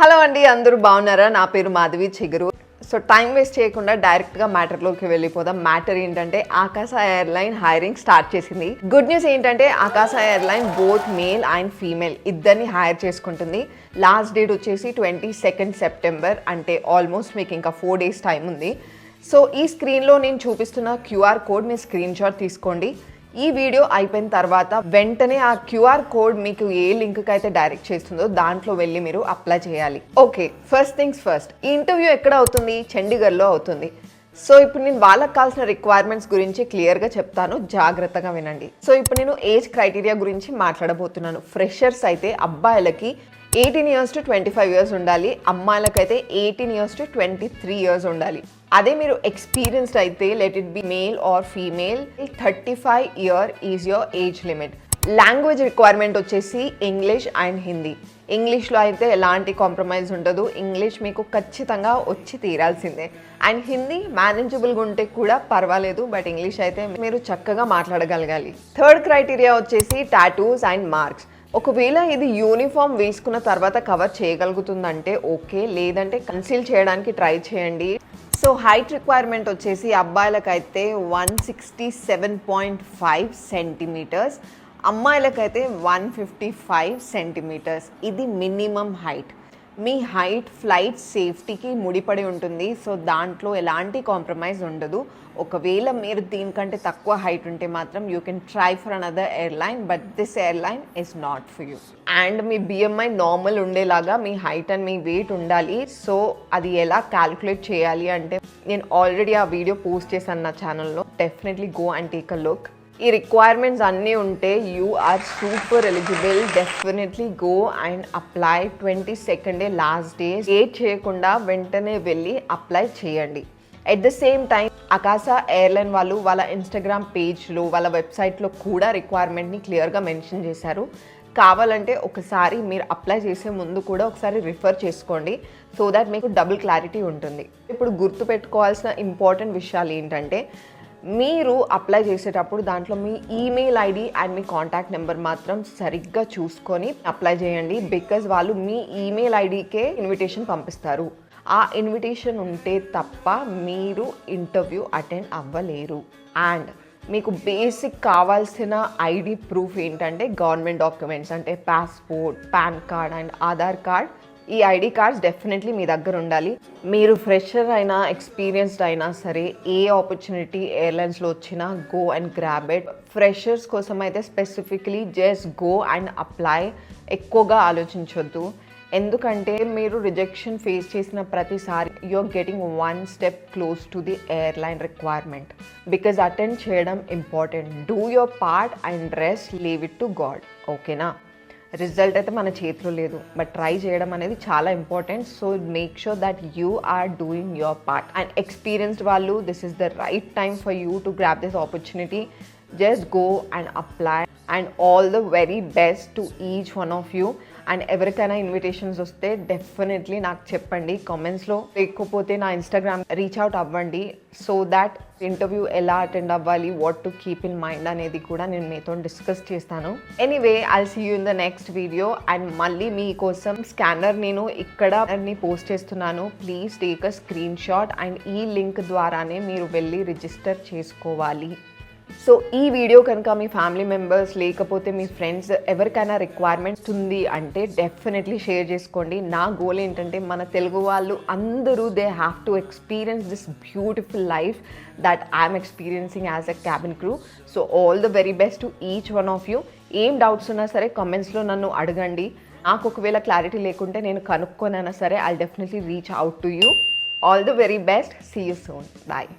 Hello అండి, అందరూ బాగున్నారా? నా పేరు మాధవి చిగురు. సో టైం వేస్ట్ చేయకుండా డైరెక్ట్గా మ్యాటర్లోకి వెళ్ళిపోదాం. మ్యాటర్ ఏంటంటే ఆకాశ ఎయిర్లైన్ హైరింగ్ స్టార్ట్ చేసింది. గుడ్ న్యూస్ ఏంటంటే ఆకాశ airline both male and female ఇద్దరిని హైర్ చేసుకుంటుంది. లాస్ట్ డేట్ వచ్చేసి 22 సెప్టెంబర్, అంటే ఆల్మోస్ట్ మీకు ఇంకా 4 days టైం ఉంది. సో ఈ స్క్రీన్లో నేను చూపిస్తున్న క్యూఆర్ కోడ్ మీ స్క్రీన్ షాట్ తీసుకోండి. ఈ వీడియో అయిపోయిన తర్వాత వెంటనే ఆ క్యూఆర్ కోడ్ మీకు ఏ లింక్కి అయితే డైరెక్ట్ చేస్తుందో దాంట్లో వెళ్ళి మీరు అప్లై చేయాలి. ఓకే, ఫస్ట్ థింగ్స్ ఫస్ట్, ఈ ఇంటర్వ్యూ ఎక్కడ అవుతుంది? చండీగఢ్లో అవుతుంది. సో ఇప్పుడు నేను వాళ్ళకి కావాల్సిన రిక్వైర్మెంట్స్ గురించి క్లియర్గా చెప్తాను, జాగ్రత్తగా వినండి. సో ఇప్పుడు నేను ఏజ్ క్రైటీరియా గురించి మాట్లాడబోతున్నాను. ఫ్రెషర్స్ అయితే అబ్బాయిలకి 18 years to 25 years ఉండాలి, అమ్మాయిలకైతే 18 years to 23 years ఉండాలి. అదే మీరు ఎక్స్పీరియన్స్డ్ అయితే let it be male or female, 35 year is your age limit. Language requirement వచ్చేసి ఇంగ్లీష్ అండ్ హిందీ. ఇంగ్లీష్లో అయితే ఎలాంటి కాంప్రమైజ్ ఉండదు, ఇంగ్లీష్ మీకు ఖచ్చితంగా వచ్చి తీరాల్సిందే. అండ్ హిందీ మేనేజబుల్గా ఉంటే కూడా పర్వాలేదు, బట్ ఇంగ్లీష్ అయితే మీరు చక్కగా మాట్లాడగలగాలి. థర్డ్ క్రైటీరియా వచ్చేసి టాటూస్ అండ్ మార్క్స్. ఒకవేళ ఇది యూనిఫామ్ వేసుకున్న తర్వాత కవర్ చేయగలుగుతుందంటే ఓకే, లేదంటే కన్సీల్ చేయడానికి ట్రై చేయండి. సో హైట్ రిక్వైర్మెంట్ వచ్చేసి అబ్బాయిలకైతే 167.5 centimeters, అమ్మాయిలకైతే 155 centimeters. ఇది మినిమం హైట్. మీ హైట్ ఫ్లైట్ సేఫ్టీకి ముడిపడి ఉంటుంది, సో దాంట్లో ఎలాంటి కాంప్రమైజ్ ఉండదు. ఒకవేళ మీరు దీనికంటే తక్కువ హైట్ ఉంటే మాత్రం you can try for another airline, but this airline is not for you. And me BMI normal ఉండేలాగా మీ హైట్ అండ్ మీ వెయిట్ ఉండాలి. సో అది ఎలా క్యాలిక్యులేట్ చేయాలి అంటే నేను ఆల్రెడీ ఆ వీడియో పోస్ట్ చేశాను నా ఛానల్లో, definitely go and take a look. ఈ రిక్వైర్మెంట్స్ అన్నీ ఉంటే you are super eligible. Definitely go and apply. 22nd last day. Wait చేయకుండా వెంటనే వెళ్ళి అప్లై చేయండి. At the same time Akasa airline వాళ్ళు వాళ్ళ ఇన్స్టాగ్రామ్ పేజ్లో, వాళ్ళ వెబ్సైట్లో కూడా రిక్వైర్మెంట్ని క్లియర్గా మెన్షన్ చేశారు. కావాలంటే ఒకసారి మీరు అప్లై చేసే ముందు కూడా ఒకసారి రిఫర్ చేసుకోండి, సో దాట్ మీకు డబుల్ క్లారిటీ ఉంటుంది. ఇప్పుడు గుర్తుపెట్టుకోవాల్సిన ఇంపార్టెంట్ విషయాలు ఏంటంటే, మీరు అప్లై చేసేటప్పుడు దాంట్లో మీ ఈమెయిల్ ఐడి అండ్ మీ కాంటాక్ట్ నెంబర్ మాత్రం సరిగ్గా చూసుకొని అప్లై చేయండి. బికాజ్ వాళ్ళు మీ ఈమెయిల్ ఐడికే ఇన్విటేషన్ పంపిస్తారు. ఆ ఇన్విటేషన్ ఉంటే తప్ప మీరు ఇంటర్వ్యూ అటెండ్ అవ్వలేరు. అండ్ మీకు బేసిక్ కావాల్సిన ఐడి ప్రూఫ్ ఏంటంటే గవర్నమెంట్ డాక్యుమెంట్స్, అంటే passport, pan card and Aadhaar card. ఈ ఐడి కార్డ్స్ డెఫినెట్లీ మీ దగ్గర ఉండాలి. మీరు ఫ్రెషర్ అయినా ఎక్స్పీరియన్స్డ్ అయినా సరే, ఏ ఆపర్చునిటీ ఎయిర్లైన్స్లో వచ్చినా go and grab it. Freshers కోసం అయితే specifically just go and apply. ఎక్కువగా ఆలోచించొద్దు, ఎందుకంటే మీరు రిజెక్షన్ ఫేస్ చేసిన ప్రతిసారి you're getting 1 step close to the airline requirement. Because attend చేయడం important. Do your part and rest, leave it to God. ఓకేనా? రిజల్ట్ అయితే మన చేతిలో లేదు, బట్ ట్రై చేయడం అనేది చాలా important. So make sure that you are doing your part. And experienced వాళ్ళు, this is the right time for you to grab this opportunity. Just go and apply. And all the very best to each one of you. And ఎవరికైనా invitations వస్తే definitely నాకు చెప్పండి కామెంట్స్లో, లేకపోతే నా Instagram reach out అవ్వండి, so that interview ఎలా attend అవ్వాలి, what to keep in mind అనేది కూడా నేను మీతో డిస్కస్ చేస్తాను. Anyway, I'll see you in the next video. And మళ్ళీ మీకోసం స్కానర్ నేను ఇక్కడ పోస్ట్ చేస్తున్నాను. Please take a screen shot and ఈ లింక్ ద్వారానే మీరు వెళ్ళి రిజిస్టర్ చేసుకోవాలి. సో ఈ వీడియో కనుక మీ ఫ్యామిలీ మెంబర్స్ లేకపోతే మీ ఫ్రెండ్స్ ఎవరికైనా రిక్వైర్మెంట్స్ ఉంది అంటే డెఫినెట్లీ షేర్ చేసుకోండి. నా గోల్ ఏంటంటే మన తెలుగు వాళ్ళు అందరూ they have to experience this beautiful life that I'm experiencing as a cabin crew. So all the very best to each one of you. ఏం డౌట్స్ ఉన్నా సరే కామెంట్స్లో నన్ను అడగండి. నాకు ఒకవేళ క్లారిటీ లేకుంటే నేను కనుక్కొనైనా సరే I'll definitely reach out to you. All the very best. See you soon. Bye.